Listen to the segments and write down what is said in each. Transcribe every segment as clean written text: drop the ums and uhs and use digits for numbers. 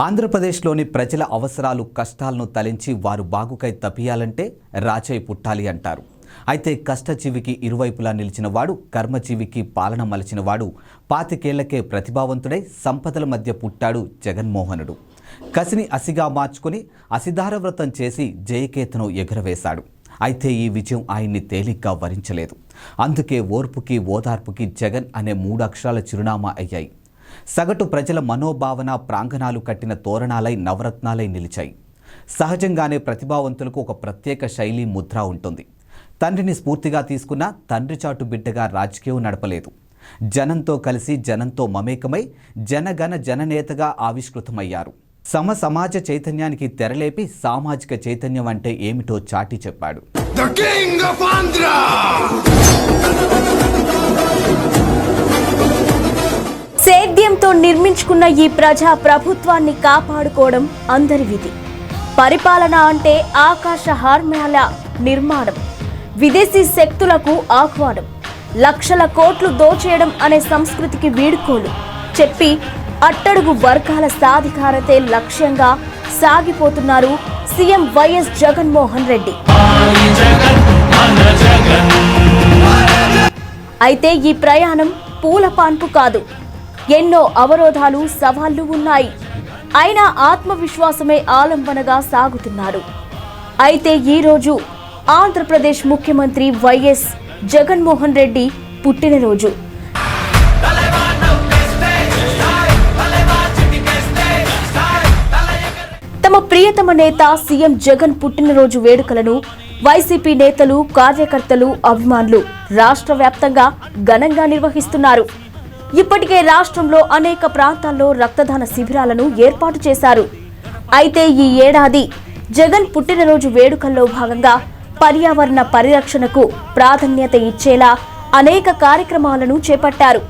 ఆంధ్రప్రదేశ్లోని ప్రజల అవసరాలు కష్టాలను తలించి వారు బాగుకై తప్పియాలంటే రాచై పుట్టాలి అంటారు. అయితే కష్టజీవికి ఇరువైపులా నిలిచినవాడు, కర్మజీవికి పాలన మలిచినవాడు, 25 ఏళ్లకే ప్రతిభావంతుడై సంపదల మధ్య పుట్టాడు జగన్మోహనుడు. కసిని అసిగా మార్చుకుని అసిధార వ్రతం చేసి జయకేతను ఎగురవేశాడు. అయితే ఈ విజయం ఆయన్ని తేలిగ్గా వరించలేదు. అందుకే ఓర్పుకి ఓదార్పుకి జగన్ అనే 3 అక్షరాల చిరునామా అయ్యాయి. సగటు ప్రజల మనోభావన ప్రాంగణాలు కట్టిన తోరణాలై నవరత్నాలై నిలిచాయి. సహజంగానే ప్రతిభావంతులకు ఒక ప్రత్యేక శైలి ముద్ర ఉంటుంది. తండ్రిని స్ఫూర్తిగా తీసుకున్న తండ్రి చాటు బిడ్డగా రాజకీయం నడపలేదు. జనంతో కలిసి జనంతో మమేకమై జనగణ జననేతగా ఆవిష్కృతమయ్యారు. సమాజ చైతన్యానికి తెరలేపి సామాజిక చైతన్యం అంటే ఏమిటో చాటి చెప్పాడు. సేద్యంతో నిర్మించుకున్న ఈ ప్రజా ప్రభుత్వాన్ని కాపాడుకోవడం అందరి విధి. పరిపాలన అంటే ఆకాశ హార్మ్యాల నిర్మాణం, విదేశీ శక్తులకు ఆహ్వానం, లక్షల కోట్లు దోచేయడం అనే సంస్కృతికి వీడుకోలు చెప్పి అట్టడుగు వర్గాల సాధికారతే లక్ష్యంగా సాగిపోతున్నారు సీఎం వైఎస్ జగన్మోహన్ రెడ్డి. అయితే ఈ ప్రయాణం పూల పాన్పు కాదు. ఎన్నో అవరోధాలు, సవాళ్లు ఉన్నాయి. అయినా ఆత్మవిశ్వాసమే ఆలంబనగా సాగుతున్నారు. అయితే ఈరోజు ఆంధ్రప్రదేశ్ ముఖ్యమంత్రి వైఎస్ జగన్మోహన్ రెడ్డి పుట్టినరోజు. తమ ప్రియతమ నేత సీఎం జగన్ పుట్టినరోజు వేడుకలను వైసీపీ నేతలు, కార్యకర్తలు, అభిమానులు రాష్ట్ర వ్యాప్తంగా ఘనంగా నిర్వహిస్తున్నారు. ఇప్పటికే రాష్ట్రంలో అనేక ప్రాంతాల్లో రక్తదాన శిబిరాలను ఏర్పాటు చేశారు. అయితే ఈ ఏడాది జగన్ పుట్టినరోజు వేడుకల్లో భాగంగా పర్యావరణ పరిరక్షణకు ప్రాధాన్యత ఇచ్చేలా అనేక కార్యక్రమాలను చేపట్టారు.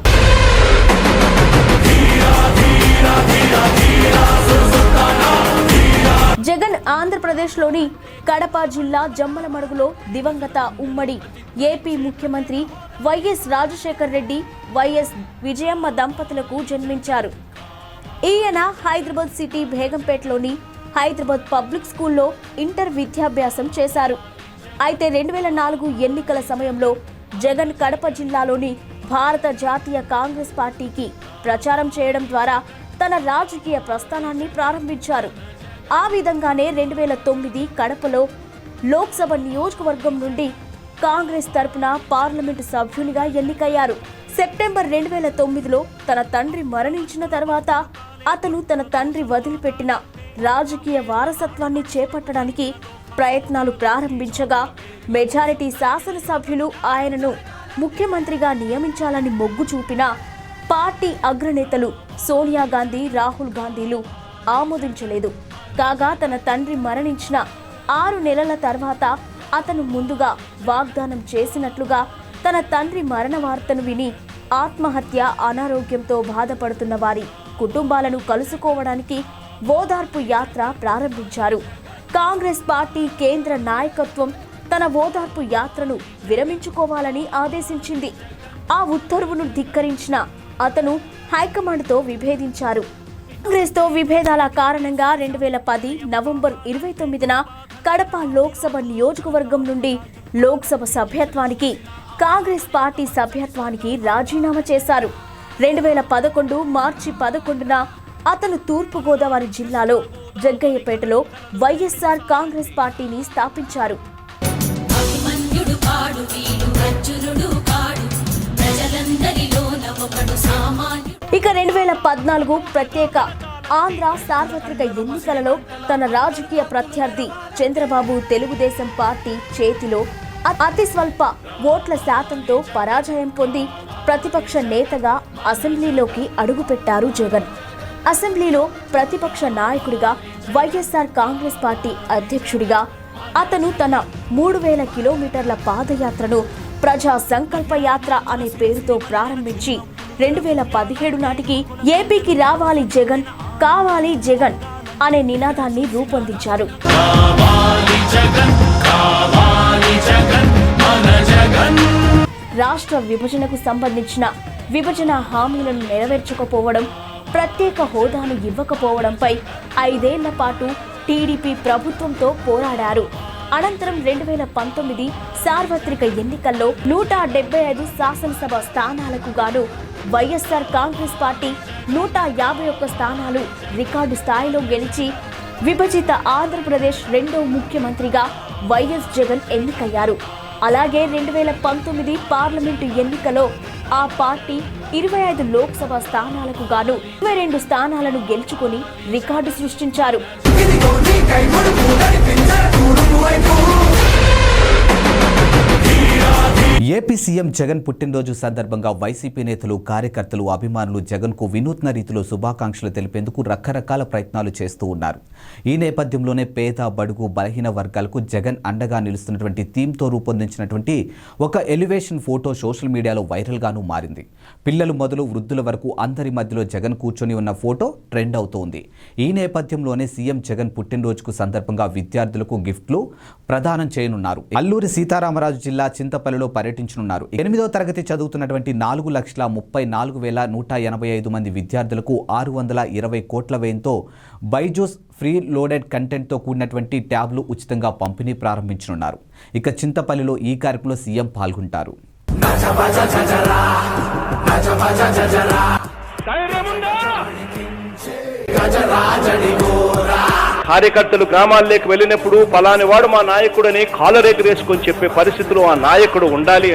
జగన్ ఆంధ్రప్రదేశ్లోని కడప జిల్లా జమ్మలమడుగులో దివంగత ఉమ్మడి ఏపీ ముఖ్యమంత్రి వైఎస్ రాజశేఖర్ రెడ్డి, వైఎస్ విజయమ్మ దంపతులకు జన్మించారు. ఈయన హైదరాబాద్ సిటీ బేగంపేటలోని హైదరాబాద్ పబ్లిక్ స్కూల్లో ఇంటర్ విద్యాభ్యాసం చేశారు. అయితే 2004 ఎన్నికల సమయంలో జగన్ కడప జిల్లాలోని భారత జాతీయ కాంగ్రెస్ పార్టీకి ప్రచారం చేయడం ద్వారా తన రాజకీయ ప్రస్థానాన్ని ప్రారంభించారు. ఆ విధంగానే 2009 కడపలో లోక్సభ నియోజకవర్గం నుండి కాంగ్రెస్ తరపున పార్లమెంటు సభ్యునిగా ఎన్నికయ్యారు. సెప్టెంబర్ 2009లో తన తండ్రి మరణించిన తర్వాత అతను తన తండ్రి వదిలిపెట్టిన రాజకీయ వారసత్వాన్ని చేపట్టడానికి ప్రయత్నాలు ప్రారంభించగా మెజారిటీ శాసనసభ్యులు ఆయనను ముఖ్యమంత్రిగా నియమించాలని మొగ్గు చూపిన పార్టీ అగ్రనేతలు సోనియా గాంధీ, రాహుల్ గాంధీలు ఆమోదించలేదు. కాగా తన తండ్రి మరణించిన 6 నెలల తర్వాత అతను ముందుగా వాగ్దానం చేసినట్లుగా తన తండ్రి మరణ వార్తను విని ఆత్మహత్య, అనారోగ్యంతో బాధపడుతున్న వారి కుటుంబాలను కలుసుకోవడానికి ఓదార్పు యాత్ర ప్రారంభించారు. కాంగ్రెస్ పార్టీ కేంద్ర నాయకత్వం తన ఓదార్పు యాత్రను విరమించుకోవాలని ఆదేశించింది. ఆ ఉత్తర్వును ధిక్కరించిన అతను హైకమాండ్తో విభేదించారు. కాంగ్రెస్తో విభేదాల కారణంగా 2010 నవంబర్ 29న కడప లోక్సభ నియోజకవర్గం నుండి లోక్సభ సభ్యత్వానికి, కాంగ్రెస్ పార్టీ సభ్యత్వానికి రాజీనామా చేశారు. 2011 మార్చి 11న అతను తూర్పుగోదావరి జిల్లాలో జగ్గయ్యపేటలో వైఎస్ఆర్ కాంగ్రెస్ పార్టీని స్థాపించారు. ఇక 2014 ప్రత్యేక ఆంధ్ర సార్వత్రిక ఎన్నికలలో తన రాజకీయ ప్రత్యర్థి చంద్రబాబు తెలుగుదేశం పార్టీ చేతిలో అతి స్వల్ప ఓట్ల శాతంతో పరాజయం పొంది ప్రతిపక్ష నేతగా అసెంబ్లీలోకి అడుగుపెట్టారు జగన్. అసెంబ్లీలో ప్రతిపక్ష నాయకుడిగా, వైఎస్ఆర్ కాంగ్రెస్ పార్టీ అధ్యక్షుడిగా అతను తన 3000 కిలోమీటర్ల పాదయాత్రను ప్రజా సంకల్ప యాత్ర అనే పేరుతో ప్రారంభించి 2017 నాటికి ఏపీకి రావాలి జగన్, కావాలి జగన్ అనే నినాదాన్ని రూపొందించారు. రాష్ట్ర విభజనకు సంబంధించిన విభజన హామీలను నెరవేర్చకపోవడం, ప్రత్యేక హోదాను ఇవ్వకపోవడంపై 5 ఏళ్ల పాటు టీడీపీ ప్రభుత్వంతో పోరాడారు. అనంతరం 2019 సార్వత్రిక ఎన్నికల్లో 175 శాసనసభ స్థానాలకు గాను వైఎస్ఆర్ కాంగ్రెస్ పార్టీ 151 స్థానాలు రికార్డు స్థాయిలో గెలిచి విభజిత ఆంధ్రప్రదేశ్ రెండో ముఖ్యమంత్రిగా వైఎస్ జగన్ ఎన్నికయ్యారు. అలాగే 2019 పార్లమెంటు ఎన్నికలో ఆ పార్టీ 25 లోక్సభ స్థానాలకు గాను 22 స్థానాలను గెలుచుకుని రికార్డు సృష్టించారు. ఏపీ సీఎం జగన్ పుట్టినరోజు సందర్భంగా వైసీపీ నేతలు, కార్యకర్తలు, అభిమానులు జగన్కు వినూత్న రీతిలో శుభాకాంక్షలు తెలిపేందుకు రకరకాల ప్రయత్నాలు చేస్తూ ఉన్నారు. ఈ నేపథ్యంలోనే పేద, బడుగు, బలహీన వర్గాలకు జగన్ అండగా నిలుస్తున్నటువంటి థీమ్తో రూపొందించినటువంటి ఒక ఎలివేషన్ ఫోటో సోషల్ మీడియాలో వైరల్గాను మారింది. పిల్లలు మొదలు వృద్ధుల వరకు అందరి మధ్యలో జగన్ కూర్చొని ఉన్న ఫోటో ట్రెండ్ అవుతోంది. ఈ నేపథ్యంలోనే సీఎం జగన్ పుట్టినరోజుకు సందర్భంగా విద్యార్థులకు గిఫ్ట్లు ప్రదానం చేయనున్నారు. అల్లూరి సీతారామరాజు జిల్లా చింతపల్లిలో పర్యటించనున్నారు. 8వ తరగతి చదువుతున్నటువంటి 4,34,185 మంది విద్యార్థులకు 620 కోట్ల వ్యయంతో బైజూస్ ఫ్రీ లోడెడ్ కంటెంట్తో కూడినటువంటి ట్యాబ్లు ఉచితంగా పంపిణీ ప్రారంభించనున్నారు. ఇక చింతపల్లిలో ఈ కార్యక్రమంలో సీఎం పాల్గొంటారు. కార్యకర్తలు గ్రామాల్లోకి వెళ్ళినప్పుడు పలాని వాడు మా నాయకుడని కాలరేకి వేసుకొని చెప్పే పరిస్థితిలో ఆ నాయకుడు ఉండాలి.